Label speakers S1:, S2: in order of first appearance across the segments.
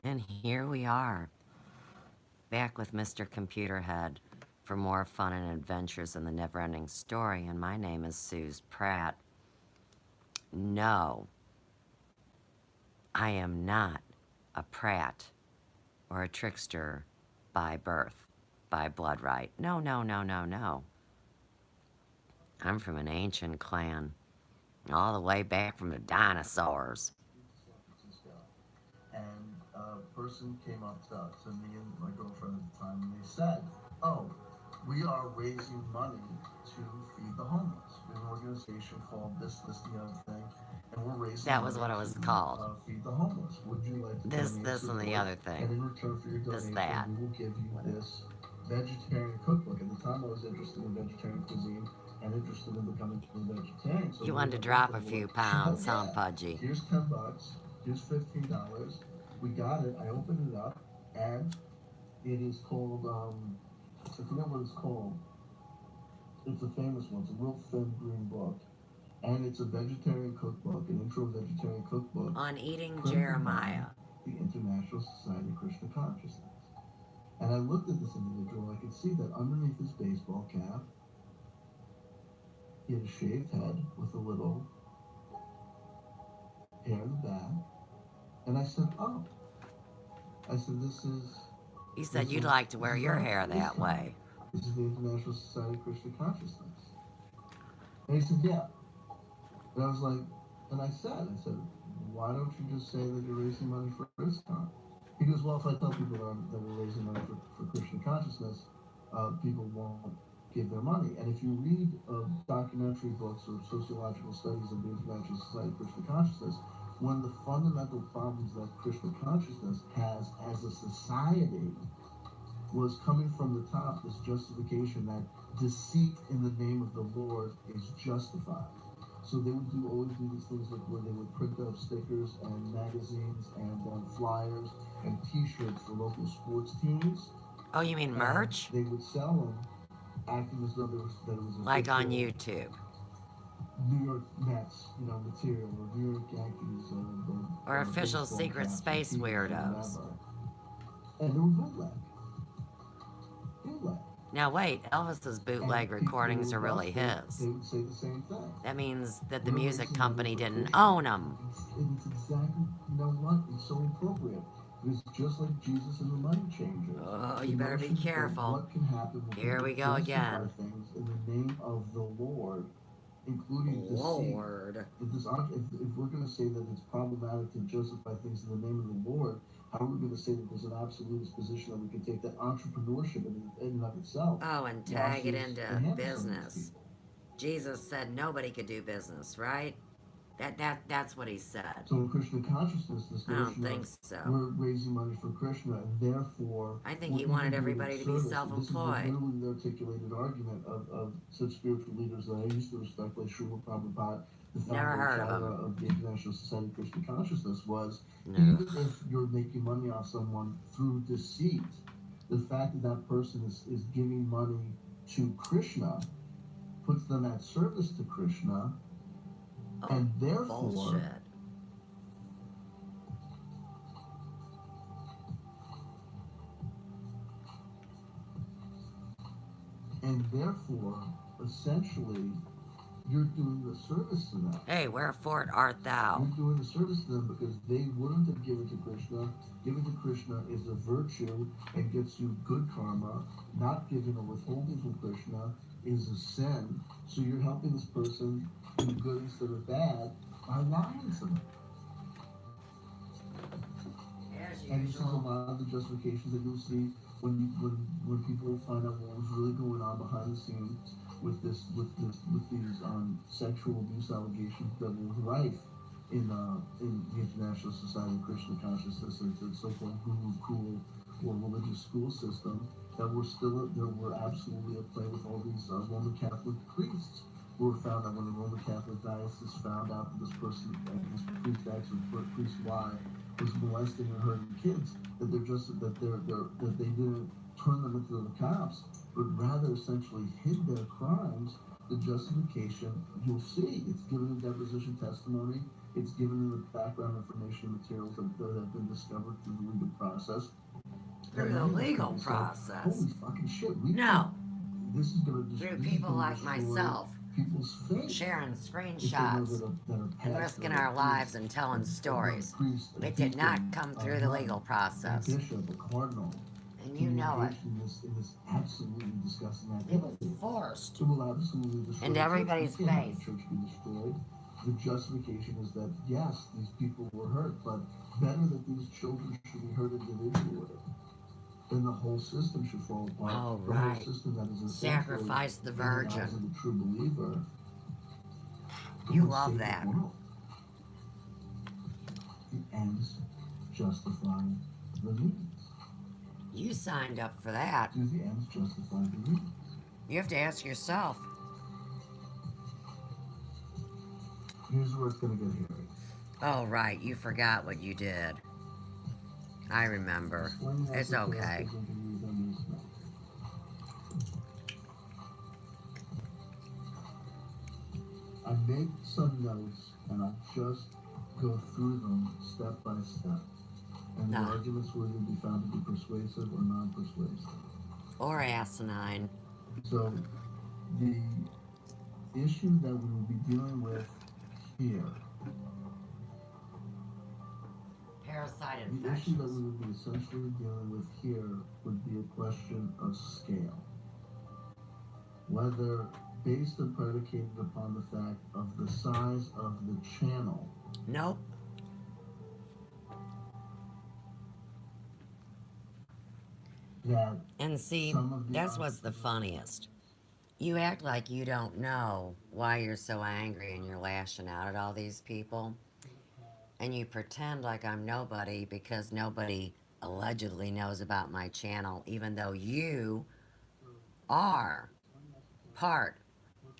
S1: And here we are, back with Mr. Computerhead for more fun and adventures in the never-ending story, and my name is Suze Pratt. No, I am not a Pratt or a trickster by birth, by blood right. No, no, no, no, no. I'm from an ancient clan, all the way back from the dinosaurs.
S2: And a person came up to me and my girlfriend at the time, and they said, "Oh, we are raising money to feed the homeless. We have an organization called this, the other thing, and we're raising
S1: That was
S2: money
S1: what it
S2: to
S1: was called.
S2: feed the homeless. Would you like to donate
S1: This, and the
S2: support?
S1: other
S2: And
S1: thing.
S2: in return for your
S1: This,
S2: donation,
S1: that.
S2: we will give you
S1: Whatever.
S2: this vegetarian cookbook." At the time, I was interested in vegetarian cuisine and interested in becoming a vegetarian. So
S1: You
S2: me and
S1: wanted to
S2: my
S1: drop a
S2: girlfriend were
S1: few
S2: like, "Hell
S1: pounds, huh,
S2: yeah!
S1: Pudgy?
S2: Here's $10. Here's $15. We got it." I opened it up, and it is called, I forget what it's called. It's a famous one. It's a real thin green book. And it's a vegetarian cookbook, an intro vegetarian cookbook,
S1: On eating
S2: printed by
S1: Jeremiah.
S2: the International Society of Krishna Consciousness. And I looked at this individual, and I could see that underneath his baseball cap, he had a shaved head with a little hair in the back. And I said, "Oh," I said,
S1: You said you'd like to wear your hair that
S2: guy.
S1: way.
S2: This is the International Society of Krishna Consciousness." And he said, "Yeah." And I was like, and I said, "Why don't you just say that you're raising money for ISKCON?" He goes, "Well, if I tell people that we're raising money for Krishna consciousness, people won't give their money." And if you read documentary books or sociological studies of the International Society of Krishna Consciousness, one of the fundamental problems that Krishna consciousness has as a society was coming from the top, this justification that deceit in the name of the Lord is justified. So they would always do these things like where they would print up stickers and magazines and flyers and T-shirts for local sports teams,
S1: Oh, you mean
S2: and
S1: merch?
S2: they would sell them, acting as though that it was
S1: Like on
S2: official
S1: YouTube.
S2: New York Mets, material, or New York Yankees,
S1: Or official
S2: baseball
S1: secret
S2: caps or
S1: space
S2: T-shirts or
S1: weirdos.
S2: whatever, and they were bootleg.
S1: Now wait, Elvis's
S2: And
S1: bootleg
S2: people
S1: recordings are
S2: would
S1: really
S2: bust it. They
S1: his.
S2: would say the same thing.
S1: That means that the
S2: We're
S1: music
S2: raising money
S1: company
S2: for
S1: didn't
S2: Krishna.
S1: own them.
S2: And it's exactly, you know what? It's so appropriate. Because just like Jesus and the money changers,
S1: Oh,
S2: the
S1: you better be
S2: notion of
S1: careful.
S2: what can happen when
S1: Here
S2: people
S1: we go
S2: justify
S1: again.
S2: things in the name of the Lord, including deceit.
S1: Lord.
S2: If we're going to say that it's problematic to justify things in the name of the Lord, how are we going to say that there's an absolutist position that we can take that entrepreneurship in and of itself
S1: Oh, and tag it
S2: washes the
S1: into
S2: hands of some of these
S1: business.
S2: people?
S1: Jesus said nobody could do business, right? That's what he said.
S2: So in Krishna consciousness, this
S1: I don't
S2: notion of
S1: think so.
S2: we're raising money for Krishna and therefore
S1: I think
S2: we're
S1: he
S2: even
S1: wanted
S2: doing
S1: everybody to be
S2: service. This is
S1: self-employed.
S2: literally the articulated argument of such spiritual leaders that I used to respect, like Srila Prabhupada, the
S1: Never
S2: founder and
S1: heard of
S2: founder
S1: him.
S2: of the International Society of Krishna Consciousness, was
S1: No.
S2: even if you're making money off someone through deceit, the fact that that person is giving money to Krishna puts them at service to Krishna,
S1: Oh,
S2: and therefore
S1: bullshit.
S2: essentially, you're doing the service to them.
S1: Hey, wherefore art thou?
S2: You're doing the service to them because they wouldn't have given to Krishna. Giving to Krishna is a virtue and gets you good karma. Not giving or withholding from Krishna is a sin. So you're helping this person do good instead of bad by lying to them.
S1: As
S2: And this is a
S1: usual.
S2: lot of the justifications that you'll see when people find out what was really going on behind the scenes with these sexual abuse allegations that were rife in the International Society of Krishna Consciousness and the so-called Guru Kul or religious school system that were absolutely at play with all these Roman Catholic priests who were found that when the Roman Catholic diocese found out that this person, this priest X or priest Y was molesting and hurting kids, that they didn't turn them into the cops, but rather essentially hid their crimes. The justification, you'll see, it's given in deposition testimony, It's given them the background information and materials that have been discovered through the legal process.
S1: Through
S2: And
S1: the
S2: many of those
S1: legal
S2: people said,
S1: process.
S2: "Holy fucking shit, we
S1: No,
S2: can't. This is gonna
S1: through
S2: this is
S1: people
S2: gonna
S1: like
S2: destroy
S1: myself
S2: people's faith
S1: sharing
S2: if they know
S1: screenshots
S2: that a
S1: and
S2: pastor
S1: risking
S2: or
S1: our
S2: a priest,
S1: lives and telling
S2: not
S1: stories.
S2: a priest, a
S1: It did not
S2: deacon,
S1: come
S2: a
S1: through the
S2: nun,
S1: legal
S2: a
S1: process.
S2: bishop, a cardinal
S1: And
S2: can
S1: you
S2: be
S1: know it.
S2: engaged in this absolutely disgusting
S1: It was
S2: activity.
S1: forced
S2: It will absolutely destroy
S1: into
S2: the church. We
S1: everybody's
S2: can't have
S1: face.
S2: the church be destroyed. The justification is that yes, these people were hurt, but better that these children should be hurt individually then the whole system should fall apart.
S1: Oh,
S2: The whole
S1: right.
S2: system that is essentially,
S1: Sacrifice the
S2: in the eyes of
S1: virgin.
S2: the true believer,
S1: You
S2: would
S1: love
S2: save
S1: that.
S2: the world. The ends justify the means.
S1: You signed up for that.
S2: Do the ends justify the means?
S1: You have to ask yourself.
S2: Here's where it's going to get hairy.
S1: Oh, right. You forgot what you did. I remember.
S2: Explain
S1: It's
S2: esoteric
S1: okay.
S2: interviews and movement. I make some notes and I just go through them step by step. And the
S1: Nah.
S2: arguments will either be found to be persuasive or non-persuasive.
S1: Or asinine.
S2: So the issue that we will be dealing with here,
S1: Parasite
S2: the issue that we
S1: infections.
S2: would be essentially dealing with here would be a question of scale. Whether based or predicated upon the fact of the size of the channel.
S1: Nope.
S2: That
S1: And see,
S2: some of the
S1: that's what's the funniest. You act like you don't know why you're so angry and you're lashing out at all these people. And you pretend like I'm nobody because nobody allegedly knows about my channel, even though you are part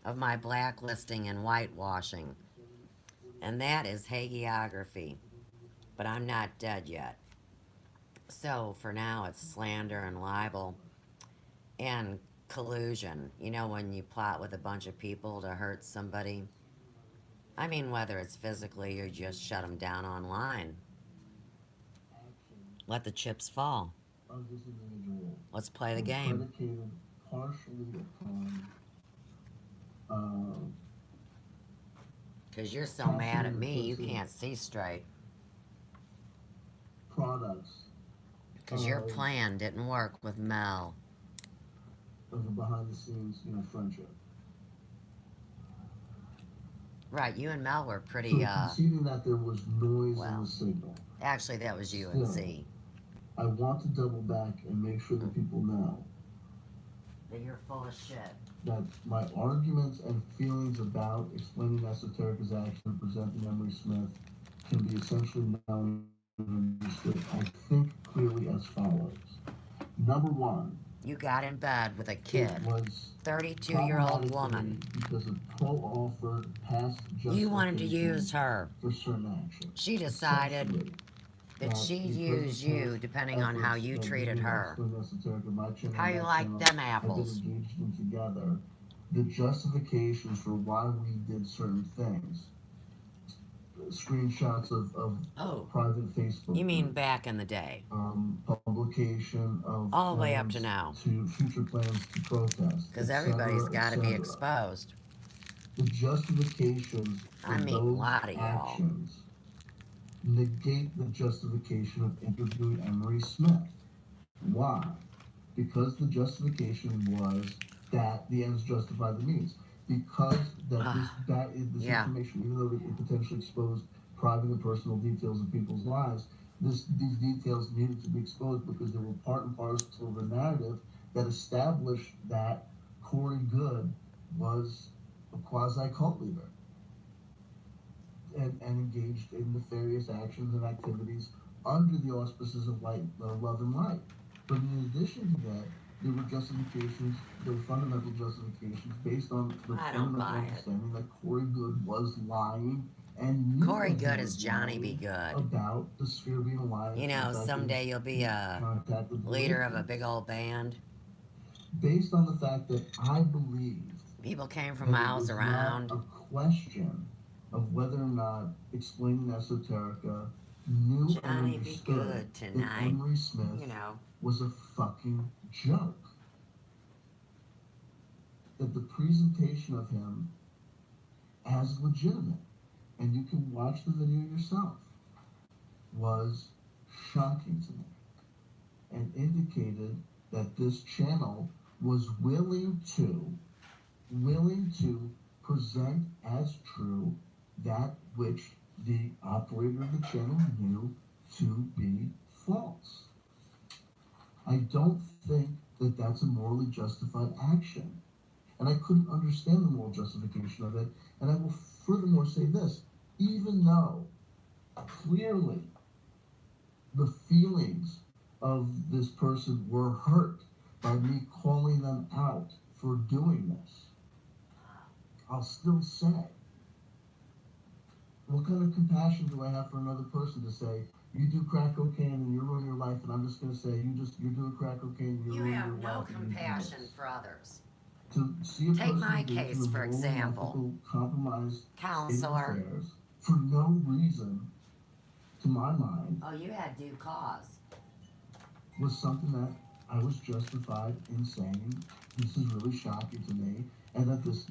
S1: of my blacklisting and whitewashing. And that is hagiography. But I'm not dead yet. So for now, it's slander and libel and collusion. You know, when you plot with a bunch of people to hurt somebody. I mean, whether it's physically or just shut them down online. Let the chips fall.
S2: of this individual
S1: Let's play the
S2: were
S1: game.
S2: predicated partially upon uh,
S1: Because you're so mad
S2: capturing
S1: at
S2: and
S1: me, you
S2: placing
S1: can't see straight.
S2: products
S1: Because your plan didn't work with Mel.
S2: of a behind the scenes, friendship.
S1: Right, you and Mel were
S2: So
S1: pretty,
S2: conceding that there was noise in
S1: well,
S2: the signal.
S1: actually that was you and Z.
S2: I want to double back and make sure that people know
S1: That you're full of shit.
S2: that my arguments and feelings about explaining esoteric as action and presenting Emery Smith can be essentially known and understood, I think, clearly as follows. Number one,
S1: You got in bed with a kid,
S2: it was
S1: 32-year-old woman.
S2: because of pro-offered past
S1: You wanted to
S2: justification
S1: use her.
S2: for certain actions.
S1: She decided
S2: Essentially,
S1: that she'd
S2: because
S1: use
S2: of
S1: you
S2: past
S1: depending on how
S2: efforts
S1: you
S2: that
S1: treated
S2: we have
S1: her.
S2: explained esoteric in my channel
S1: How
S2: and
S1: you
S2: that
S1: like
S2: channel
S1: them
S2: have
S1: apples?
S2: been engaged in together, the justifications for why we did certain things, screenshots of
S1: Oh,
S2: private Facebook
S1: you mean
S2: groups,
S1: back in the day.
S2: publication of
S1: All the way up to
S2: plans
S1: now.
S2: to future plans to protest,
S1: Because everybody's
S2: etc.,
S1: got to be
S2: etc.
S1: exposed.
S2: The justifications for
S1: I mean, a
S2: those
S1: lot of y'all.
S2: actions negate the justification of interviewing Emery Smith. Why? Because the justification was that the ends justify the means. Because this
S1: Yeah.
S2: information, even though it potentially exposed private and personal details of people's lives, these details needed to be exposed because they were part and parcel of a narrative that established that Corey Good was a quasi cult leader and engaged in nefarious actions and activities under the auspices of love and light. But in addition to that, there were justifications, there were fundamental justifications based on the
S1: I don't
S2: fundamental
S1: buy it.
S2: understanding that Corey Good was lying and knew
S1: Corey
S2: that he
S1: Good
S2: was
S1: is Johnny Be
S2: lying
S1: Good.
S2: about the sphere being alive.
S1: You know, someday you'll be a leader of a big old band.
S2: Based on the fact that I believed
S1: People came from
S2: that it
S1: miles
S2: was not
S1: around.
S2: a question of whether or not Explaining Esoterica knew and
S1: Johnny, be
S2: understood
S1: good
S2: that
S1: tonight.
S2: Emery Smith
S1: You know.
S2: was a fucking joke. That the presentation of him as legitimate, and you can watch the video yourself, was shocking to me and indicated that this channel was willing to present as true that which the operator of the channel knew to be false. I don't think that that's a morally justified action. And I couldn't understand the moral justification of it. And I will furthermore say this, even though clearly the feelings of this person were hurt by me calling them out for doing this, I'll still say, what kind of compassion do I have for another person to say, you do crack cocaine and you ruin your life, and I'm just going to say, you're doing crack cocaine and you're
S1: You
S2: ruining
S1: have
S2: your
S1: no
S2: life and you do
S1: compassion
S2: this.
S1: for others.
S2: To see a
S1: Take
S2: person
S1: my
S2: engage
S1: case,
S2: in
S1: for
S2: moral and
S1: example.
S2: ethical compromised state of
S1: Counselor.
S2: affairs for no reason, to my mind,
S1: Oh, you had due cause.
S2: was something that I was justified in saying, this is really shocking to me, and that this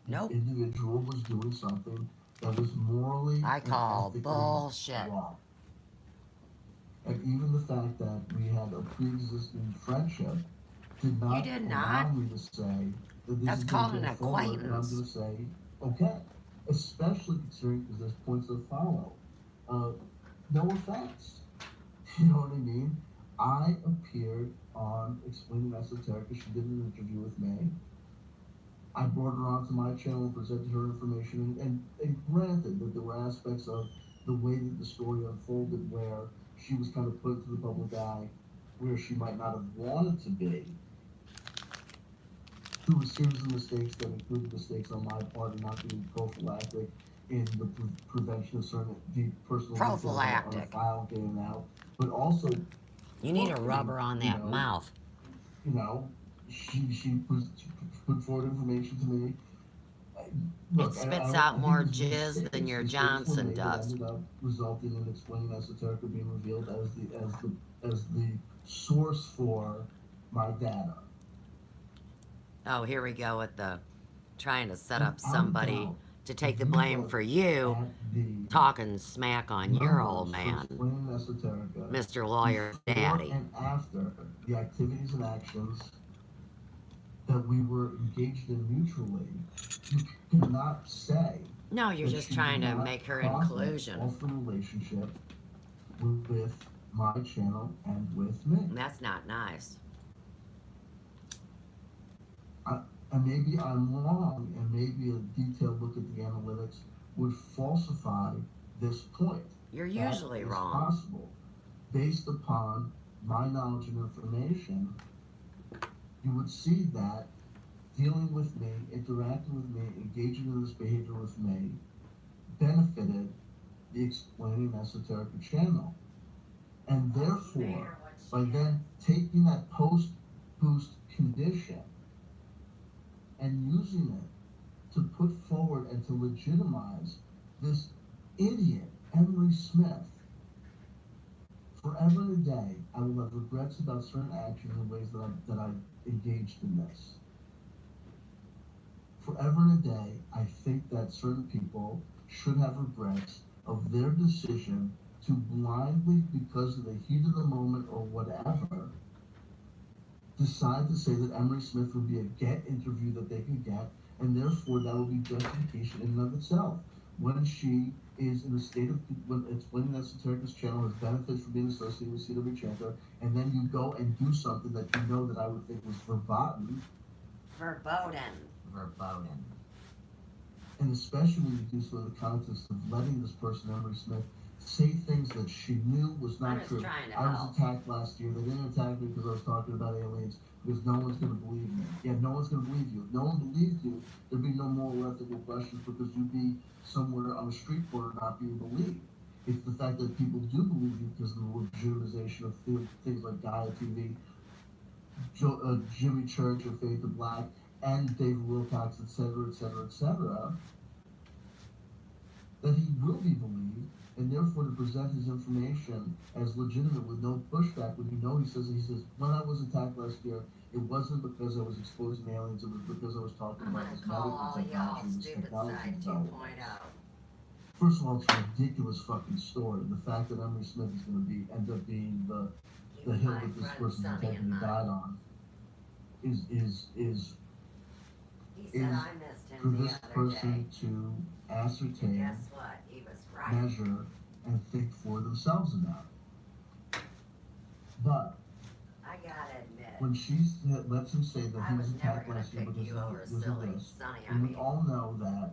S1: Nope.
S2: individual was doing something that was morally
S1: I
S2: and
S1: call
S2: ethically
S1: bullshit.
S2: wrong. And even the fact that we had a pre-existing friendship did
S1: You
S2: not
S1: did
S2: allow
S1: not?
S2: me to say that this
S1: That's
S2: is going
S1: called
S2: to
S1: an
S2: go forward, and I'm going
S1: acquaintance.
S2: to say, okay, especially considering because there's points that follow. Uh, no offense. You know what I mean? I appeared on Explaining Esoterica. She did an interview with me. I brought her onto my channel and presented her information. And granted that there were aspects of the way that the story unfolded where she was kind of put into the public eye where she might not have wanted to be, through a series of mistakes that included mistakes on my part in not being prophylactic in the prevention of certain deep personal details on a
S1: Prophylactic.
S2: file getting out, but also
S1: You need a
S2: look,
S1: rubber on
S2: you
S1: that
S2: know,
S1: mouth.
S2: you know, put forward information to me.
S1: It
S2: Look,
S1: spits
S2: I don't.
S1: out
S2: I think
S1: more
S2: these
S1: jizz than your
S2: mistakes were
S1: Johnson
S2: made that
S1: does.
S2: ended up resulting in Explaining Esoterica being revealed as the source for my data.
S1: Oh, here we go with the trying to set up
S2: Without
S1: somebody
S2: doubt,
S1: to
S2: if
S1: take the
S2: you
S1: blame
S2: look
S1: for you
S2: at the
S1: talking smack on your old
S2: numbers for
S1: man,
S2: Explaining Esoterica
S1: Mr. Lawyer
S2: before
S1: Daddy.
S2: and after the activities and actions that we were engaged in mutually, you cannot say
S1: No, you're
S2: that
S1: just
S2: she
S1: trying
S2: did
S1: to
S2: not
S1: make her
S2: profit
S1: inclusion.
S2: off the relationship with my channel and with me.
S1: And that's not nice.
S2: I, and maybe I'm wrong, and maybe a detailed look at the analytics would falsify this point.
S1: You're
S2: That
S1: usually
S2: is
S1: wrong.
S2: possible. Based upon my knowledge and information, you would see that dealing with me, interacting with me, engaging in this behavior with me, benefited the Explaining Esoterica channel. And therefore, by then taking that post boost condition and using it to put forward and to legitimize this idiot, Emery Smith, forever and a day, I will have regrets about certain actions and ways that I engaged in this. Forever and a day, I think that certain people should have regrets of their decision to blindly, because of the heat of the moment or whatever, decide to say that Emery Smith would be a get interview that they could get, and therefore that would be justification in and of itself. When she is in a state of, when Explaining Esoterica's channel has benefits from being associated with CW Chanter, and then you go and do something that you know that I would think was verboten.
S1: Verboten.
S2: And especially when you do so in the context of letting this person, Emery Smith, say things that she knew was not true. I was attacked last year. They didn't attack me because I was talking about aliens, because no one's going to believe me. Yeah, no one's going to believe you. If no one believed you, there'd be no moral ethical questions because you'd be somewhere on a street corner not being believed. It's the fact that people do believe you because of the legitimization of things like Gaia TV, Jimmy Church, or Faith of Black, and David Wilcox, etc., etc., etc., that he will be believed, and therefore to present his information as legitimate with no pushback. When he says, when I was attacked last year, it wasn't because I was exposing aliens, it was because I was talking
S1: I'm
S2: about
S1: gonna
S2: his
S1: call
S2: medical
S1: all
S2: technology
S1: y'all
S2: and his
S1: stupid
S2: technology
S1: side
S2: developments.
S1: 2.0.
S2: First of all, it's a ridiculous fucking story. The fact that Emery Smith is going to end up being the
S1: Even
S2: hill
S1: my
S2: that this
S1: friend
S2: person's
S1: Sonny and
S2: integrity died
S1: mine.
S2: on is is is
S1: He said
S2: is
S1: I missed
S2: for
S1: him the
S2: this
S1: other day.
S2: person to
S1: And
S2: ascertain,
S1: guess what? He was right.
S2: measure, and think for themselves about it. But
S1: I gotta admit,
S2: when she lets him say that
S1: I
S2: he
S1: was
S2: was
S1: never
S2: attacked
S1: gonna
S2: last year
S1: pick
S2: because
S1: you over
S2: of
S1: silly.
S2: this,
S1: Sonny, I
S2: and we
S1: mean.
S2: all know that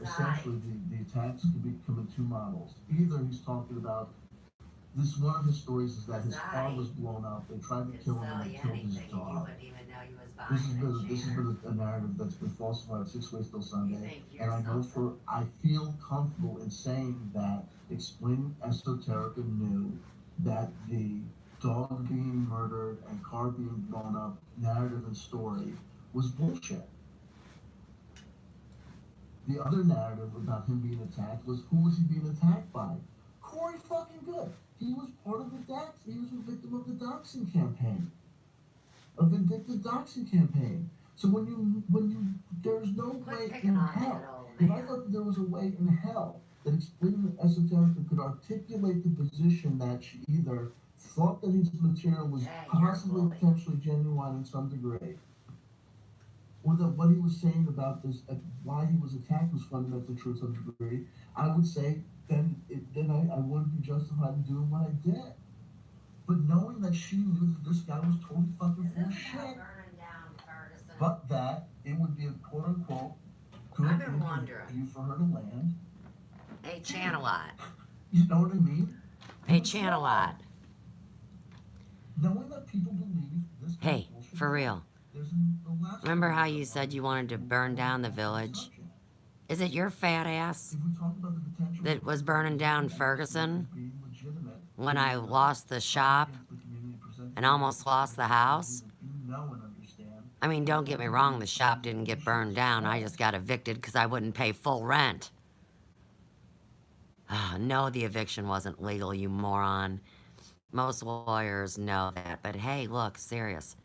S2: essentially
S1: Resides.
S2: the attacks could be come in two models. Either he's talking about this, one of his stories is that his car was blown up, they tried to
S1: Could
S2: kill him,
S1: sell
S2: and
S1: you
S2: they killed his
S1: anything and you
S2: dog.
S1: wouldn't even know you was
S2: This
S1: buying
S2: has
S1: a
S2: been
S1: chair.
S2: a narrative that's been falsified 6 ways till
S1: You
S2: Sunday,
S1: think
S2: and
S1: you're
S2: I know
S1: something.
S2: I feel comfortable in saying that Explain Esoterica knew that the dog being murdered and car being blown up narrative and story was bullshit. The other narrative about him being attacked was, who was he being attacked by? Corey fucking Good. He was part of the he was a victim of the doxing campaign, a vindictive doxing campaign. So there's no
S1: Quit
S2: way
S1: picking
S2: in
S1: on
S2: hell.
S1: that old
S2: If I
S1: man.
S2: thought that there was a way in hell that Explaining Esoterica could articulate the position that she either thought that his material was
S1: Hey, you're a
S2: possibly
S1: bully.
S2: potentially genuine in some degree, or that what he was saying about this, why he was attacked was fundamentally true to some degree, I would say then I wouldn't be justified in doing what I did. But knowing that she knew that this guy was totally fucking
S1: Is
S2: full of
S1: this about
S2: shit,
S1: burning down Ferguson?
S2: but that it would be a quote unquote good
S1: I've been wondering.
S2: interview for her to land.
S1: Hey, Channelite.
S2: You know what I mean?
S1: Hey,
S2: It's wrong.
S1: Channelite.
S2: Knowing that people believe this kind
S1: Hey,
S2: of bullshit
S1: for
S2: is wrong.
S1: real.
S2: There's the last
S1: Remember how
S2: one
S1: you
S2: is
S1: said you wanted to burn down the village?
S2: subject.
S1: Is it your fat ass
S2: If we talk about the potential
S1: that was burning down Ferguson
S2: being legitimate,
S1: when I lost the shop
S2: against the community,
S1: and almost lost the house?
S2: you know and understand,
S1: I mean, don't get me wrong, the shop didn't get burned down. I just got evicted because I wouldn't pay full rent. No, the eviction wasn't legal, you moron. Most lawyers know that. But hey, look, serious.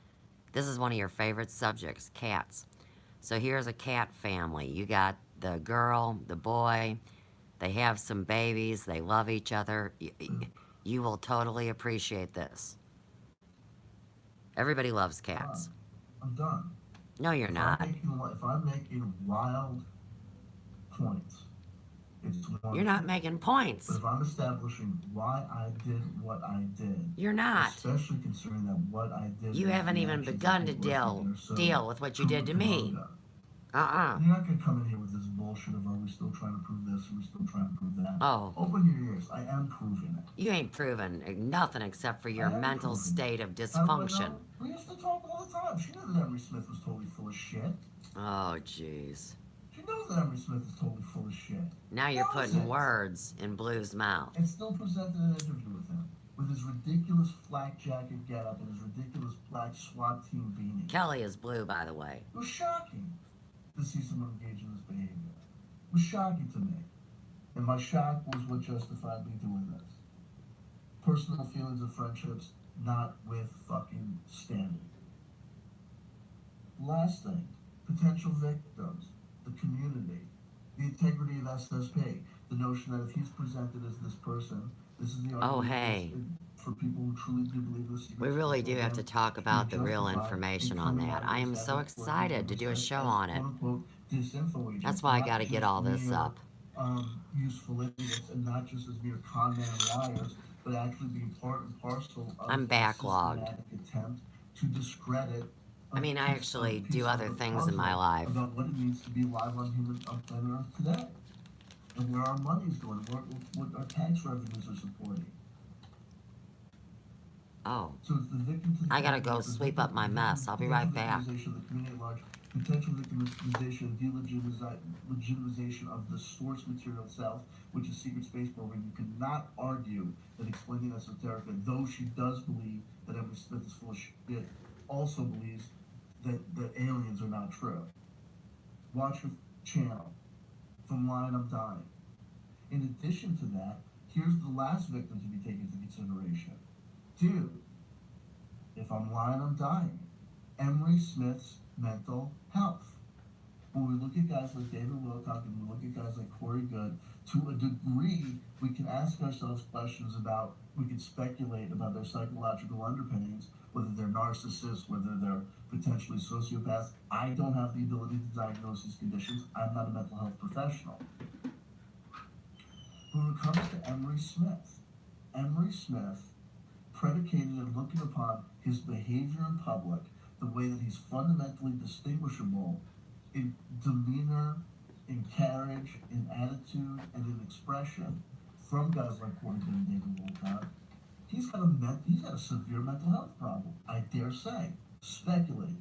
S1: This is one of your favorite subjects, cats. So here's a cat family. You got the girl, the boy. They have some babies. They love each other. You will totally appreciate this. Everybody loves cats.
S2: I'm done.
S1: No, you're not.
S2: If I'm making wild points, it's
S1: You're
S2: one
S1: not
S2: thing.
S1: making
S2: But
S1: points.
S2: if I'm establishing why I did what I did,
S1: You're not.
S2: especially considering that what I did,
S1: You haven't even begun to deal with what you did to me. Uh-uh.
S2: You're not gonna come in here with this bullshit of, are we still trying to prove this, are we still trying to prove that?
S1: Oh,
S2: Open your ears. I am proving it.
S1: you ain't proven nothing except for your
S2: I am
S1: mental
S2: proving
S1: state
S2: it.
S1: of
S2: How do I
S1: dysfunction.
S2: know? We used to talk all the time. She knew that Emery Smith was totally full of shit.
S1: Oh, jeez.
S2: She knows that Emery Smith is totally full of shit.
S1: Now you're putting words in Blue's mouth.
S2: And still presented an interview with him, with his ridiculous flak jacket getup and his ridiculous black SWAT team beanie.
S1: Kelly is Blue, by the way.
S2: It was shocking to see someone engage in this behavior. It was shocking to me. And my shock was what justified me doing this. Personal feelings of friendships, not with fucking standing. Last thing, potential victims, the community, the integrity of SSP, the notion that if he's presented as this person, this is the argument.
S1: Oh, hey.
S2: For people who truly do believe this.
S1: We really do have to talk about the real information on that. I am so excited to do a show on it. That's why I got to get all this up.
S2: Useful idiots, and not just as mere con men and liars, but actually being part and parcel of
S1: I'm backlogged.
S2: a systematic attempt to discredit.
S1: I mean, I actually do other things in my life.
S2: About what it means to be alive on planet Earth today, and where our money is going, what our tax revenues are supporting.
S1: Oh.
S2: So it's the victim to the
S1: I gotta go sweep up my mess. I'll be right back.
S2: The community at large, potential victimization, delegitimization of the source material itself, which is secret space program. You cannot argue that Explaining Esoterica, though she does believe that Emery Smith is full of shit, also believes that aliens are not true. Watch your channel. From Line I'm Dying. In addition to that, here's the last victim to be taken into consideration. Dude, if I'm lying, I'm dying. Emery Smith's mental health. When we look at guys like David Wilcock and we look at guys like Corey Good, to a degree, we can ask ourselves questions about, we can speculate about their psychological underpinnings, whether they're narcissists, whether they're potentially sociopaths. I don't have the ability to diagnose these conditions. I'm not a mental health professional. But when it comes to Emery Smith, predicated and looking upon his behavior in public, the way that he's fundamentally distinguishable in demeanor, in carriage, in attitude, and in expression from guys like Corey Good and David Wilcock, he's got a severe mental health problem. I dare say, speculating.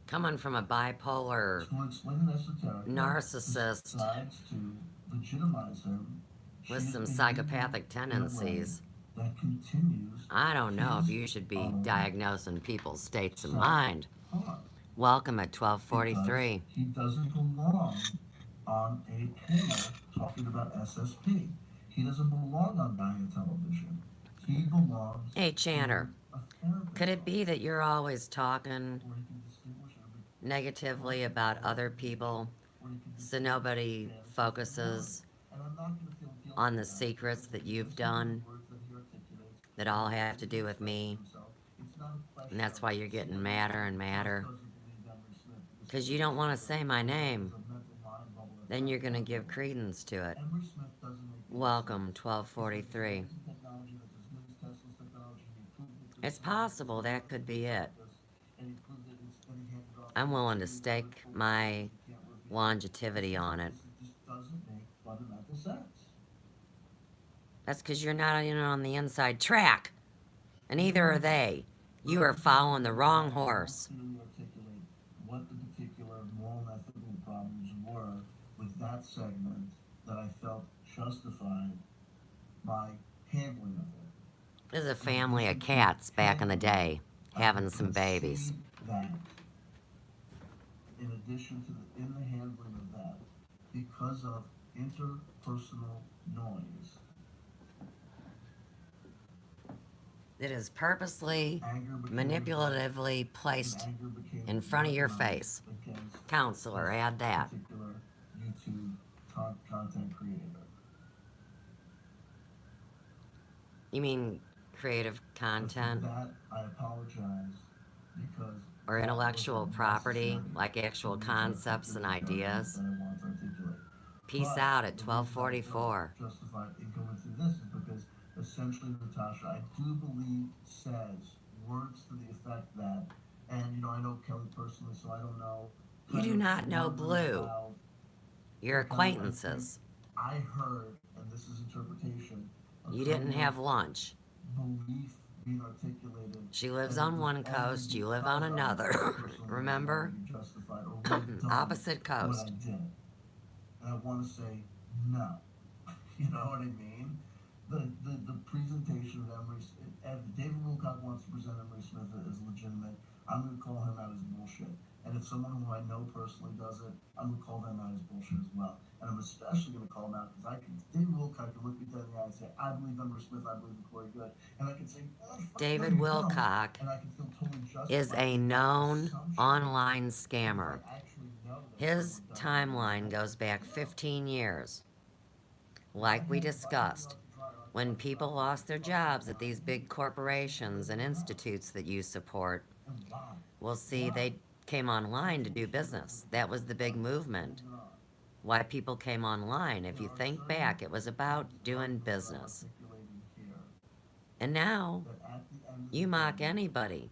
S1: Coming from a bipolar
S2: To explain an esoteric
S1: narcissist
S2: decides to legitimize him.
S1: with
S2: She is
S1: some
S2: behaving
S1: psychopathic
S2: in a way
S1: tendencies,
S2: that continues
S1: I don't know if
S2: his
S1: you should be
S2: own
S1: diagnosing people's states of
S2: self
S1: mind.
S2: harm.
S1: Welcome at
S2: Because
S1: 12:43.
S2: he doesn't belong on a panel talking about SSP. He doesn't belong on Diane television. He belongs
S1: Hey, Channer,
S2: in a therapist
S1: could it be
S2: office
S1: that you're always talking
S2: where he can distinguish every
S1: negatively
S2: concept
S1: about
S2: of
S1: other
S2: it,
S1: people
S2: where he can
S1: so
S2: distinguish
S1: nobody
S2: fantasy from reality.
S1: focuses
S2: And I'm not going to feel
S1: on
S2: guilty
S1: the
S2: about it
S1: secrets
S2: because
S1: that
S2: if you
S1: you've
S2: listen to the
S1: done
S2: words that he articulates,
S1: that
S2: and
S1: all
S2: the
S1: have
S2: way
S1: to
S2: that he
S1: do with
S2: expresses
S1: me?
S2: himself, it's not a
S1: And
S2: question
S1: that's
S2: of
S1: why you're getting
S2: saying
S1: madder and
S2: Pratt
S1: madder.
S2: doesn't believe Emery Smith
S1: Because
S2: is
S1: you don't want to
S2: schizophrenic
S1: say my
S2: or that there's
S1: name.
S2: a mental mind bubble that's
S1: Then
S2: not
S1: you're going to give
S2: calculated.
S1: credence to it.
S2: Emery Smith doesn't make any
S1: Welcome,
S2: sense. He's got this
S1: 12:43.
S2: amazing technology that's as good as Tesla's technology. He proved it to the
S1: It's
S2: scientists
S1: possible
S2: who
S1: that
S2: worked
S1: could
S2: with his
S1: be it.
S2: scientists, and he proved it, and he handed off
S1: I'm
S2: to
S1: willing to
S2: extremely
S1: stake
S2: critical
S1: my
S2: reporters he can't reveal.
S1: longevity on it.
S2: This just doesn't make fundamental sense.
S1: That's because you're not in on the inside track. And neither are they.
S2: But
S1: You
S2: I
S1: are
S2: think that
S1: following the
S2: David
S1: wrong
S2: Wilcock did not
S1: horse.
S2: clearly articulate what the particular moral and ethical problems were with that segment that I felt justified my handling of it.
S1: There's a
S2: In
S1: family of
S2: addition to
S1: cats back in the
S2: handling it,
S1: day
S2: I will
S1: having some babies.
S2: concede that in addition to in the handling of that, because of interpersonal noise,
S1: It is purposely,
S2: anger became
S1: manipulatively
S2: and
S1: placed
S2: anger became
S1: in front of your
S2: weaponized
S1: face.
S2: against
S1: Counselor,
S2: this
S1: add that.
S2: particular YouTube content creator.
S1: You mean creative
S2: But for
S1: content
S2: that, I apologize because
S1: or
S2: that
S1: intellectual
S2: wasn't
S1: property,
S2: necessary
S1: like
S2: to
S1: actual
S2: reach
S1: concepts and
S2: articulate the argument
S1: ideas?
S2: that I want to articulate.
S1: Peace
S2: But
S1: out at
S2: the reason I feel
S1: 12:44.
S2: justified in going through this is because essentially Natasha, I do believe, says words to the effect that, and I know Kelly personally, so I don't know.
S1: You do not know Blue. Your acquaintances.
S2: I heard, and this is interpretation,
S1: You didn't have lunch.
S2: belief being articulated.
S1: She lives
S2: and
S1: on
S2: it
S1: one
S2: was only
S1: coast, you live
S2: because
S1: on
S2: of
S1: another.
S2: personal
S1: Remember?
S2: reason to be justified or would have done
S1: Opposite
S2: what
S1: coast.
S2: I did. And I want to say no. You know what I mean? The presentation of Emery, if David Wilcock wants to present Emery Smith as legitimate, I'm going to call him out as bullshit. And if someone who I know personally does it, I'm going to call them out as bullshit as well. And I'm especially going to call him out because David Wilcock can look me dead in the eye and say, I believe Emery Smith, I believe in Corey Good. And I can say, oh, fuck,
S1: David
S2: no, you don't.
S1: Wilcock
S2: And I can feel totally justified.
S1: is a known online scammer.
S2: I actually know that
S1: His
S2: someone does it.
S1: timeline goes back 15 years. Like we discussed, when people lost their jobs at these big corporations and institutes that you support,
S2: And why?
S1: we'll see they came online to do business. That was the big movement. Why people came online. If you think back, it was about doing business. And now, you mock anybody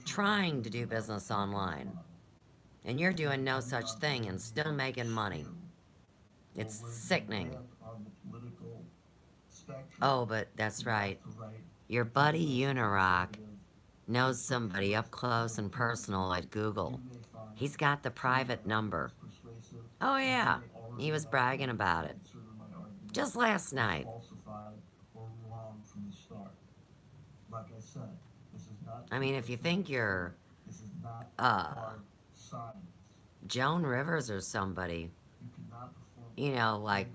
S1: trying to do business online. And you're doing no such thing and still making money. It's sickening. Oh, but that's right. Your buddy Unirock knows somebody up close and personal at Google. He's got the private number. Oh yeah, he was bragging about it. Just last night. I mean, if you think you're, Joan Rivers or somebody, like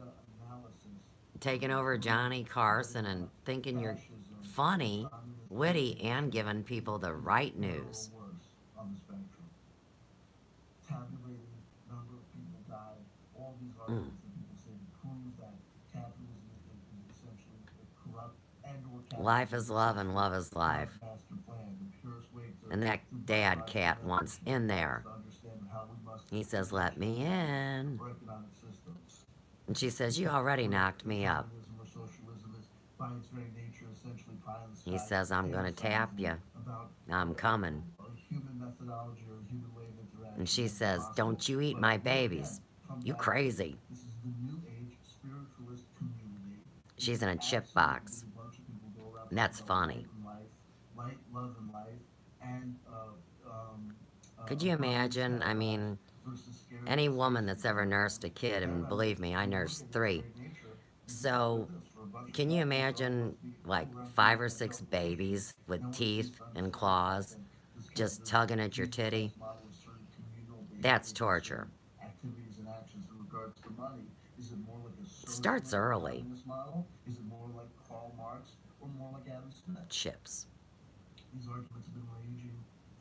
S1: taking over Johnny Carson and thinking you're
S2: fascism,
S1: funny, witty,
S2: communism
S1: and giving people the right
S2: is better or
S1: news.
S2: worse on the spectrum. Tabulating number of people died, all these
S1: Mm.
S2: arguments that people say to prove that capitalism is essentially corrupt, and or
S1: Life
S2: capitalism
S1: is
S2: is
S1: love and
S2: essentially
S1: love is
S2: God's
S1: life.
S2: master plan. The purest way
S1: And that
S2: to better
S1: dad
S2: lives
S1: cat
S2: and
S1: wants
S2: revolution
S1: in
S2: is
S1: there.
S2: to understand how we must
S1: He says, let
S2: eventually
S1: me in.
S2: or economic systems.
S1: And she says, you already knocked
S2: Where
S1: me up.
S2: communism or socialism is by its very nature essentially pie in the
S1: He
S2: sky,
S1: says, I'm going to tap
S2: fantasizing
S1: you.
S2: about
S1: I'm coming.
S2: a human methodology or a human way of
S1: And
S2: interaction
S1: she
S2: that is
S1: says,
S2: possible.
S1: don't you eat
S2: But
S1: my
S2: we'll again
S1: babies.
S2: come
S1: You
S2: back to
S1: crazy.
S2: this is the new age spiritualist community. It
S1: She's
S2: is
S1: in a chip
S2: absolutely
S1: box.
S2: a bunch of people go around
S1: And
S2: talking
S1: that's
S2: about
S1: funny.
S2: light, love, and life, and
S1: Could you
S2: burning
S1: imagine? I
S2: stereotypes
S1: mean,
S2: versus scared
S1: any woman
S2: scarcity
S1: that's ever nursed
S2: paradigms.
S1: a kid, and
S2: Paradigms that
S1: believe me, I
S2: we look
S1: nursed
S2: at its
S1: 3.
S2: very nature and people go
S1: So,
S2: like this for a bunch of
S1: can you
S2: guys who don't
S1: imagine
S2: must be
S1: like
S2: go around
S1: 5
S2: creating
S1: or
S2: that
S1: 6
S2: self-image.
S1: babies with
S2: No one seems
S1: teeth
S2: to
S1: and
S2: understand the fact
S1: claws
S2: that
S1: just
S2: this
S1: tugging at your
S2: Jesus
S1: titty?
S2: Christ model is sort of communal
S1: That's
S2: basically with
S1: torture.
S2: certain activities and actions in regards to money. Is it more like a
S1: It starts
S2: socialist
S1: early.
S2: communist model? Is it more like Karl Marx or more like Adam Smith?
S1: Chips.
S2: These arguments have been raging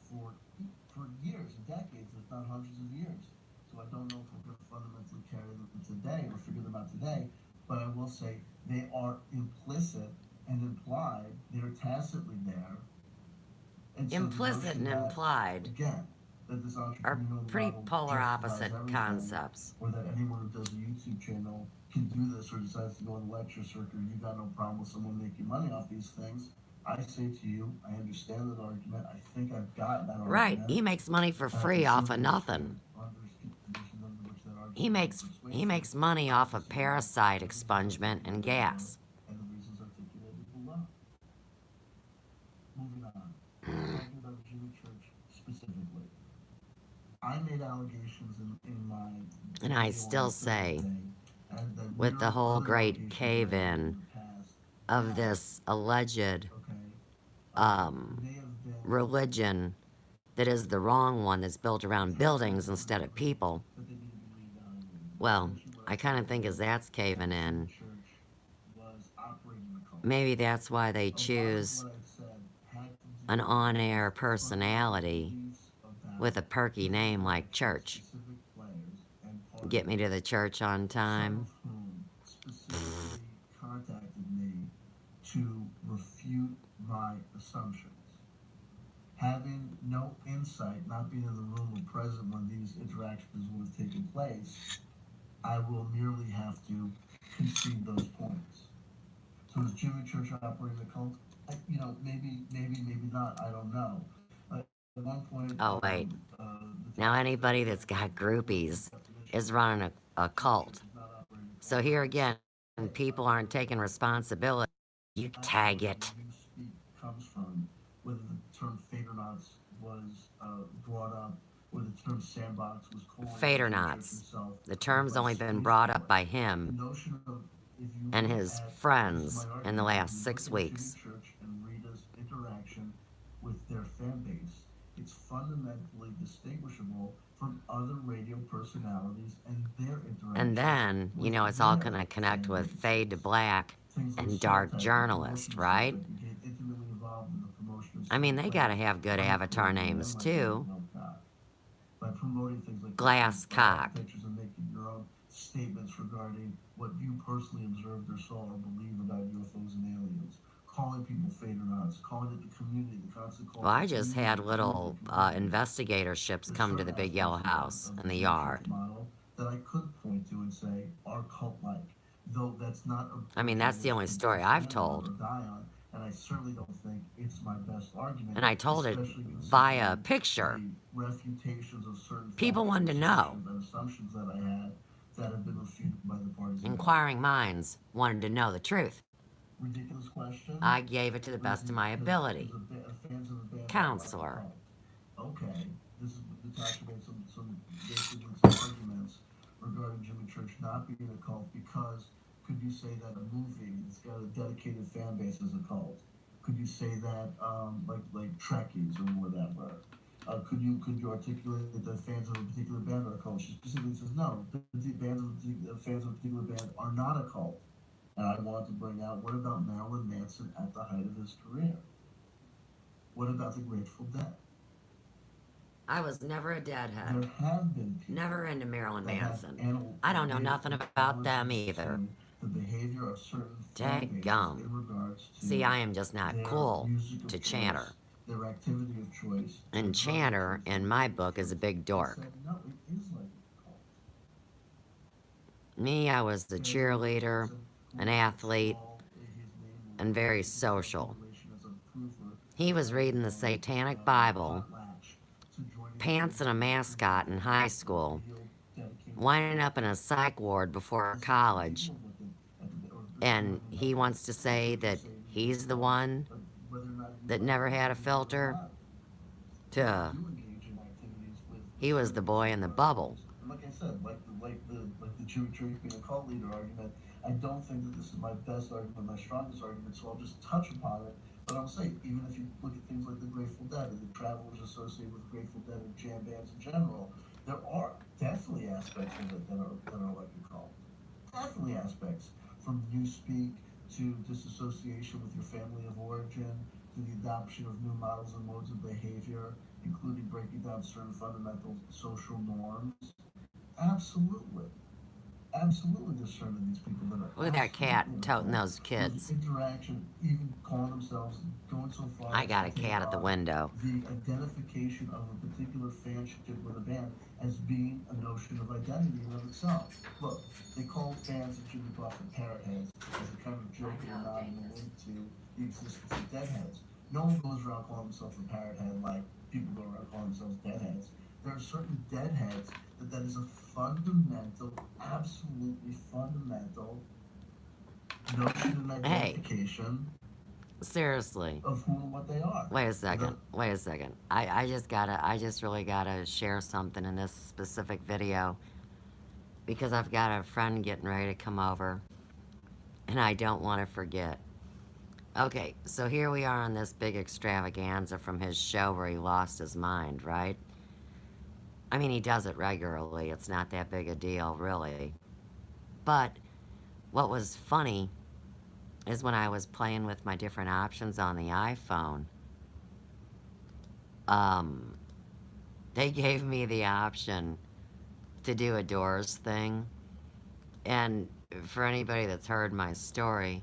S2: for years and decades, if not hundreds of years. So I don't know if we're going to fundamentally carry them today or figure them out today. But I will say they are implicit and implied. They're tacitly there. And so the
S1: Implicit
S2: notion
S1: and
S2: that,
S1: implied
S2: again, that this
S1: are
S2: entrepreneurial
S1: pretty
S2: model
S1: polar
S2: justifies
S1: opposite
S2: everything,
S1: concepts.
S2: or that anyone who does a YouTube channel can do this or decides to go on a lecture circuit, or you got no problem with someone making money off these things. I say to you, I understand that argument. I think I've got that
S1: Right,
S2: argument.
S1: he makes money for
S2: And I can
S1: free off of
S2: certainly understand
S1: nothing.
S2: under conditions under which that
S1: He
S2: argument can be
S1: makes he
S2: persuasive.
S1: makes money
S2: I
S1: off
S2: just
S1: of
S2: say that
S1: parasite
S2: the reasons
S1: expungement and
S2: articulated above
S1: gas.
S2: and the reasons articulated below. Moving on. Talking about Jimmy Church specifically. I made allegations in my
S1: And I
S2: video on
S1: still say,
S2: Thursday, and that
S1: with the
S2: mirror
S1: whole
S2: other
S1: great
S2: allegations that
S1: cave
S2: I've made in
S1: in
S2: the past
S1: of
S2: that,
S1: this alleged
S2: okay,
S1: um,
S2: may have been
S1: religion that is the wrong one that's built around
S2: intentionally
S1: buildings instead of
S2: misrepresented,
S1: people,
S2: that they need to be reevaluated.
S1: well,
S2: Essentially, what I
S1: I kind
S2: said
S1: of think as
S2: was
S1: that's caving
S2: that Jimmy
S1: in,
S2: Church was operating the cult.
S1: maybe that's why they
S2: A lot of
S1: choose
S2: what I said had to
S1: an
S2: do with
S1: on-air
S2: fundamental
S1: personality
S2: beliefs about
S1: with a perky
S2: his
S1: name like
S2: interaction with
S1: church.
S2: specific players and
S1: Get me
S2: parties,
S1: to the church on
S2: some
S1: time.
S2: of whom specifically contacted me to refute my assumptions. Having no insight, not being in the room or present when these interactions would have taken place, I will merely have to concede those points. So is Jimmy Church operating the cult? Maybe not. I don't know. At one point,
S1: Oh, wait.
S2: the
S1: Now,
S2: topic said
S1: anybody
S2: that
S1: that's got
S2: what is the
S1: groupies
S2: definition
S1: is
S2: of
S1: running a
S2: Jimmy Church
S1: cult.
S2: is not operating the
S1: So
S2: cult.
S1: here again,
S2: Hey,
S1: people aren't taking responsibility. You tag
S2: where
S1: it.
S2: you speak comes from, whether the term Fadernauts was brought up, or the term sandbox was coined by Jimmy Church
S1: Fadernauts.
S2: himself,
S1: The
S2: or
S1: term's
S2: by
S1: only been
S2: Space
S1: brought up
S2: Force.
S1: by
S2: The
S1: him
S2: notion of, if you
S1: and
S2: look
S1: his
S2: at, this is my
S1: friends in the
S2: argument, if
S1: last
S2: you look
S1: 6
S2: at Jimmy
S1: weeks.
S2: Church and Rita's interaction with their fan base, it's fundamentally distinguishable from other radio personalities and their interaction
S1: And then, you
S2: with
S1: know, it's all
S2: their
S1: going to connect
S2: fan
S1: with fade to
S2: bases.
S1: black
S2: Things like
S1: and
S2: Soul
S1: dark
S2: Type, the
S1: journalist,
S2: promotion of stuff
S1: right?
S2: that became intimately involved in the promotion of
S1: I mean,
S2: certain
S1: they got to
S2: players
S1: have good
S2: on the
S1: avatar
S2: program,
S1: names
S2: like Mike
S1: too.
S2: Milcott, by promoting things like
S1: Glass cock.
S2: architectures and making your own statements regarding what you personally observed or saw or believe about UFOs and aliens, calling people Fadernauts, calling it the community, the constant call
S1: Well,
S2: for
S1: I just
S2: community,
S1: had little
S2: community.
S1: investigator ships
S2: There's
S1: come to the
S2: certain
S1: big yellow
S2: aspects
S1: house
S2: of
S1: in
S2: the
S1: the
S2: Jimmy Church
S1: yard.
S2: model that I could point to and say are cult-like, though that's not a
S1: I mean,
S2: bridge on
S1: that's the
S2: which
S1: only
S2: to
S1: story I've
S2: stand on
S1: told.
S2: or die on, and I certainly don't think it's my best argument,
S1: And I told it
S2: especially
S1: via a
S2: considering
S1: picture.
S2: the refutations of certain
S1: People
S2: factual
S1: wanted to know.
S2: assertions and assumptions that I had that have been refuted by the parties involved.
S1: Inquiring minds wanted to know the truth.
S2: Ridiculous question?
S1: I gave it to the best of my ability.
S2: Fans of the band are like a
S1: Counselor.
S2: cult. Okay, this is Natasha made basically some arguments regarding Jimmy Church not being a cult because could you say that a movie that's got a dedicated fan base is a cult? Could you say that like Trekkies or whatever? Could you articulate that fans of a particular band are a cult? She specifically says no. Fans of a particular band are not a cult. And I wanted to bring out, what about Marilyn Manson at the height of his career? What about the Grateful Dead?
S1: I was never a deadhead.
S2: There have been
S1: Never
S2: people
S1: into Marilyn
S2: that have
S1: Manson. I don't know nothing about them
S2: acknowledgments
S1: either.
S2: to the behavior of certain fan bases
S1: Dadgum.
S2: in regards
S1: See,
S2: to
S1: I am just not
S2: their
S1: cool
S2: music of
S1: to
S2: choice,
S1: Chanter.
S2: their activity of choice, their
S1: And
S2: drug of
S1: Chanter,
S2: choice, their
S1: in my
S2: music of
S1: book, is a
S2: choice.
S1: big
S2: I
S1: dork.
S2: said, no, it is like a cult.
S1: Me, I was a
S2: Family
S1: cheerleader,
S2: said,
S1: an
S2: who
S1: athlete,
S2: small, his name will
S1: and very
S2: be the
S1: social.
S2: declaration as a proofer
S1: He
S2: that
S1: was
S2: I
S1: reading the
S2: am
S1: Satanic Bible,
S2: potlatch to joining the
S1: pants and a
S2: Masons and
S1: mascot in high school,
S2: real dedicated
S1: winding up in a psych ward before
S2: this is the
S1: college,
S2: deal with it or
S1: and
S2: joining
S1: he wants to
S2: a
S1: say
S2: church or
S1: that
S2: say
S1: he's the
S2: cult,
S1: one
S2: but whether or not you
S1: that
S2: like
S1: never
S2: it
S1: had a
S2: is another
S1: filter.
S2: matter. But I
S1: Tuh.
S2: do engage in activities with
S1: He was the
S2: certain
S1: boy in the
S2: particular
S1: bubble.
S2: cults. And like I said, like the Chewy Church being a cult leader argument, I don't think that this is my best argument, my strongest argument, so I'll just touch upon it. But I'll say, even if you look at things like the Grateful Dead and the travelers associated with Grateful Dead and jam bands in general, there are definitely aspects of it that are like a cult. Definitely aspects from newspeak to disassociation with your family of origin to the adoption of new models and modes of behavior, including breaking down certain fundamental social norms. Absolutely. Absolutely, there's certain these people that are
S1: Look at that cat
S2: absolutely in a
S1: toting
S2: cult,
S1: those
S2: whose
S1: kids.
S2: interaction, even calling themselves, going so far
S1: I
S2: as to
S1: got a
S2: take
S1: cat at the
S2: on
S1: window.
S2: the identification of a particular fanship with a band as being a notion of identity in and of itself. Look, they call fans of Jimmy Buffett parrot heads as a kind of joke and nod and a link to the existence of deadheads. No one goes around calling himself a parrot head like people go around calling themselves deadheads. There are certain deadheads that is a fundamental, absolutely fundamental notion and
S1: Hey,
S2: identification
S1: seriously.
S2: of who and what they are.
S1: Wait a second. Wait a second. I just really gotta share something in this specific video because I've got a friend getting ready to come over and I don't want to forget. Okay, so here we are on this big extravaganza from his show where he lost his mind, right? I mean, he does it regularly. It's not that big a deal, really. But what was funny is when I was playing with my different options on the iPhone, um, they gave me the option to do a Doors thing. And for anybody that's heard my story,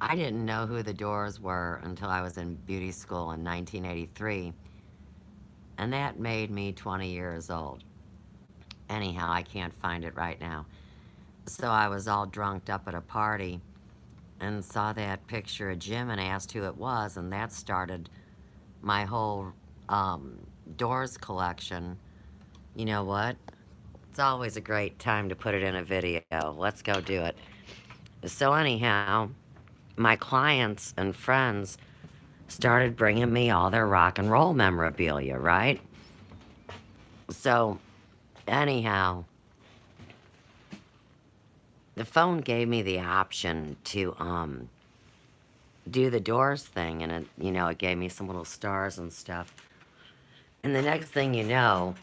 S1: I didn't know who the Doors were until I was in beauty school in 1983. And that made me 20 years old. Anyhow, I can't find it right now. So I was all drunked up at a party and saw that picture of Jim and asked who it was, and that started my whole Doors collection. You know what? It's always a great time to put it in a video. Let's go do it. So anyhow, my clients and friends started bringing me all their rock and roll memorabilia, right? So anyhow, the phone gave me the option to do the Doors thing, and it gave me some little stars and stuff. And the next thing you know,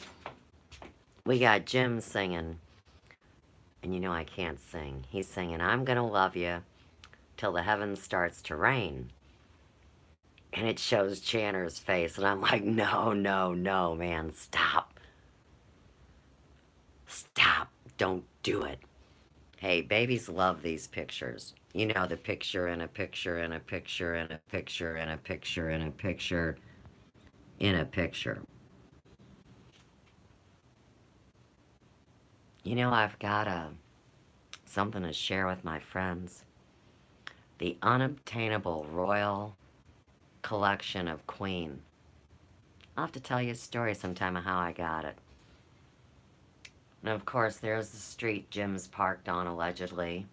S1: we got Jim singing, and I can't sing. He's singing, "I'm gonna love you till the heavens starts to rain." And it shows Channer's face, and I'm like, no, no, no, man, stop. Stop. Don't do it. Hey, babies love these pictures. The picture in a picture in a picture in a picture in a picture in a picture in a picture. I've got something to share with my friends. The unobtainable royal collection of Queen. I'll have to tell you a story sometime of how I got it. And of course, there's the street Jim's parked on, allegedly.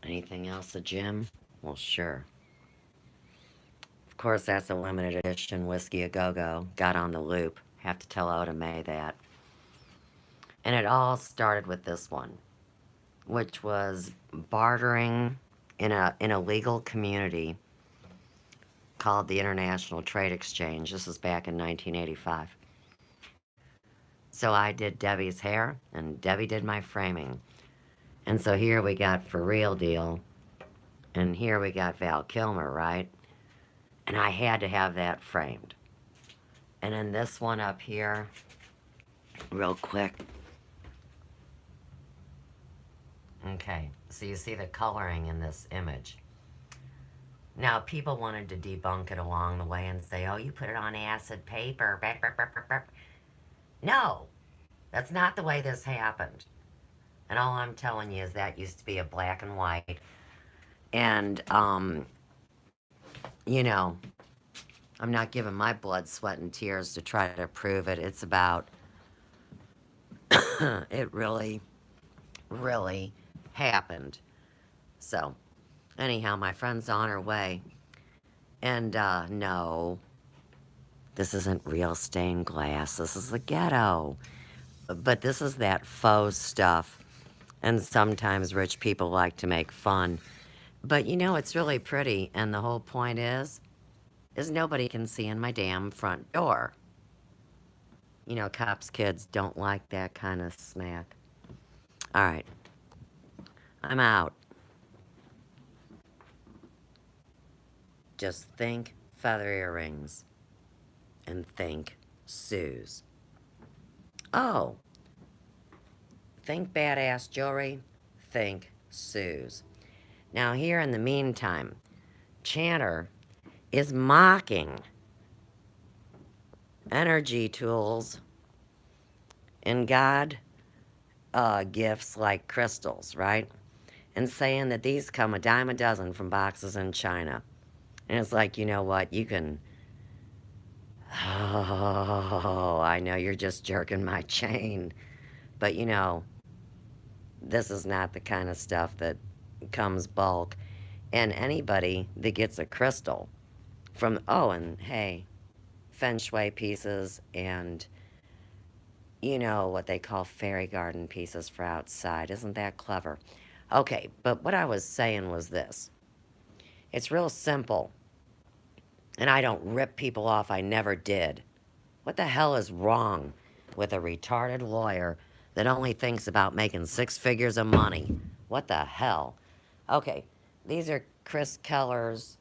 S1: Anything else a Jim? Well, sure. Of course, that's a limited edition Whiskey A Go-Go. Got on the loop. Have to tell Oda May that. And it all started with this one, which was bartering in a legal community called the International Trade Exchange. This was back in 1985. So I did Debbie's hair, and Debbie did my framing. And so here we got For Real Deal, and here we got Val Kilmer, right? And I had to have that framed. And then this one up here, real quick. Okay, so you see the coloring in this image. Now, people wanted to debunk it along the way and say, oh, you put it on acid paper. No, that's not the way this happened. And all I'm telling you is that used to be a black and white. And, you know, I'm not giving my blood, sweat, and tears to try to prove it. It's about, it really, really happened. So, anyhow, my friend's on her way. And, no, this isn't real stained glass. This is the ghetto. But this is that faux stuff. And sometimes rich people like to make fun. But you know, it's really pretty. And the whole point is nobody can see in my damn front door. You know, cops' kids don't like that kind of smack. All right. I'm out. Just think feather earrings. And think Sue's. Oh. Think badass jewelry. Think Sue's. Now here in the meantime, Chanter is mocking energy tools and God gifts like crystals, right? And saying that these come a dime a dozen from boxes in China. And it's like, you know what? You can... Oh, I know you're just jerking my chain. But, you know, this is not the kind of stuff that comes bulk. And anybody that gets a crystal from... Oh, and hey, feng shui pieces and... You know, what they call fairy garden pieces for outside. Isn't that clever? Okay, but what I was saying was this. It's real simple. And I don't rip people off. I never did. What the hell is wrong with a retarded lawyer that only thinks about making 6 figures of money? What the hell? Okay, these are Chris Keller's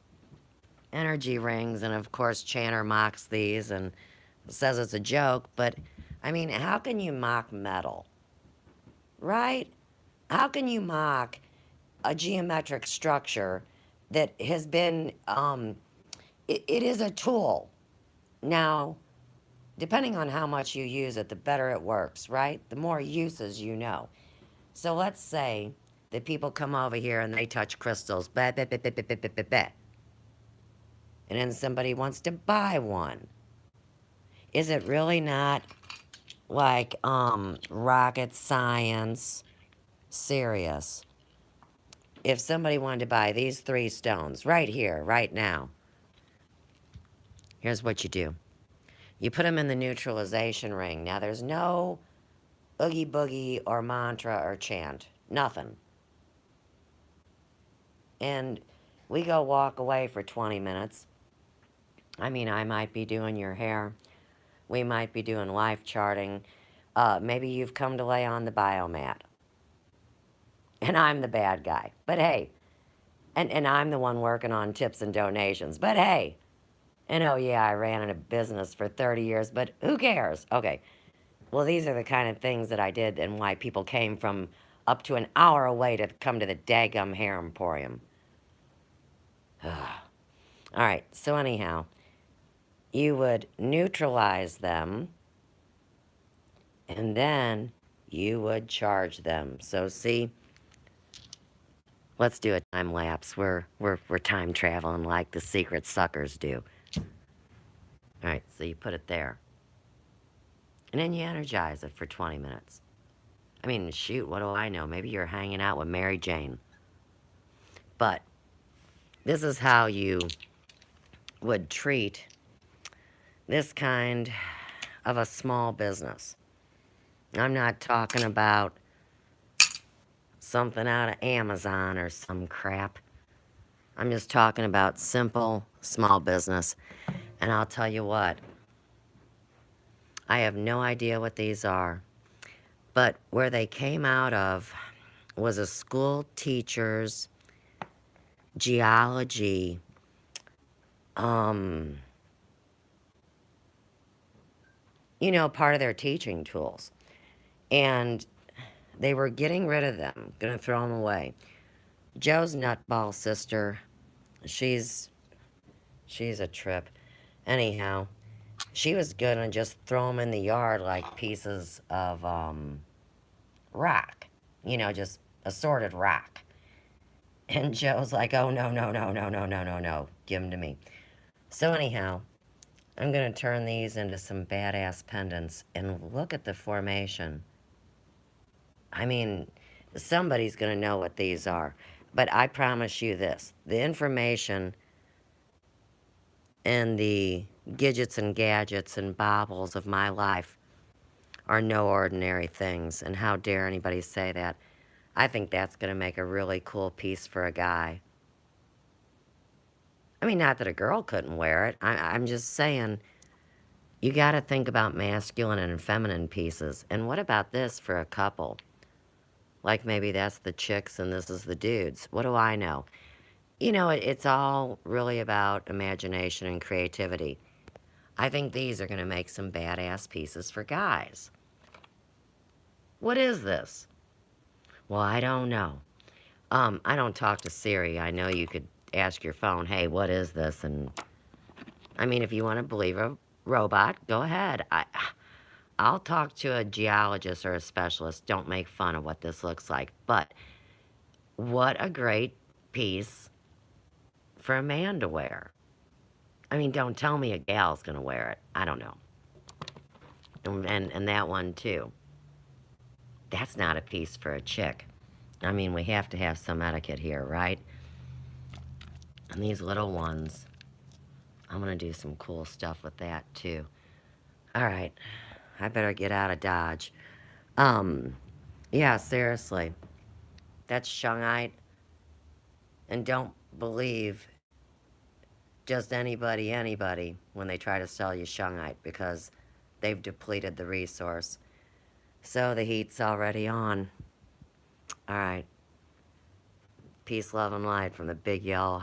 S1: energy rings. And of course, Chanter mocks these and says it's a joke. But, I mean, how can you mock metal? Right? How can you mock a geometric structure that has been, it is a tool. Now, depending on how much you use it, the better it works, right? The more uses you know. So let's say that people come over here and they touch crystals, bah, bah, bah, bah, bah, bah, bah, bah, bah. And then somebody wants to buy one. Is it really not like, rocket science? Serious. If somebody wanted to buy these 3 stones right here, right now, here's what you do. You put them in the neutralization ring. Now, there's no oogie boogie or mantra or chant. Nothing. And we go walk away for 20 minutes. I mean, I might be doing your hair. We might be doing life charting. Maybe you've come to lay on the biomat. And I'm the bad guy. But hey, and I'm the one working on tips and donations. But hey, and oh yeah, I ran a business for 30 years, but who cares? Okay, well, these are the kind of things that I did and why people came from up to an hour away to come to the daggum hair emporium. All right, so anyhow, you would neutralize them, and then you would charge them. So see, let's do a time lapse. We're time traveling like the secret suckers do. All right, so you put it there. And then you energize it for 20 minutes. I mean, shoot, what do I know? Maybe you're hanging out with Mary Jane. But this is how you would treat this kind of a small business. I'm not talking about something out of Amazon or some crap. I'm just talking about simple, small business. And I'll tell you what, I have no idea what these are. But where they came out of was a school teacher's geology, um, part of their teaching tools. And they were getting rid of them, gonna throw them away. Joe's nutball sister, she's she's a trip. Anyhow, she was gonna just throw them in the yard like pieces of rock, just assorted rock. And Joe's like, oh no, no, no, no, no, no, no, no, give them to me. So anyhow, I'm gonna turn these into some badass pendants and look at the formation. I mean, somebody's gonna know what these are. But I promise you this, the information and the gadgets and gadgets and baubles of my life are no ordinary things. And how dare anybody say that? I think that's going to make a really cool piece for a guy. I mean, not that a girl couldn't wear it. I'm just saying, you got to think about masculine and feminine pieces. And what about this for a couple? Like maybe that's the chicks and this is the dudes. What do I know? It's all really about imagination and creativity. I think these are going to make some badass pieces for guys. What is this? Well, I don't know. I don't talk to Siri. I know you could ask your phone, hey, what is this? And I mean, if you want to believe a robot, go ahead. I'll talk to a geologist or a specialist. Don't make fun of what this looks like. But what a great piece for a man to wear. I mean, don't tell me a gal's going to wear it. I don't know. And that one, too. That's not a piece for a chick. I mean, we have to have some etiquette here, right? And these little ones, I'm going to do some cool stuff with that, too. All right. I better get out of Dodge. Yeah, seriously. That's shungite. And don't believe just anybody, when they try to sell you shungite because they've depleted the resource. So the heat's already on. All right. Peace, love, and light from the big yellow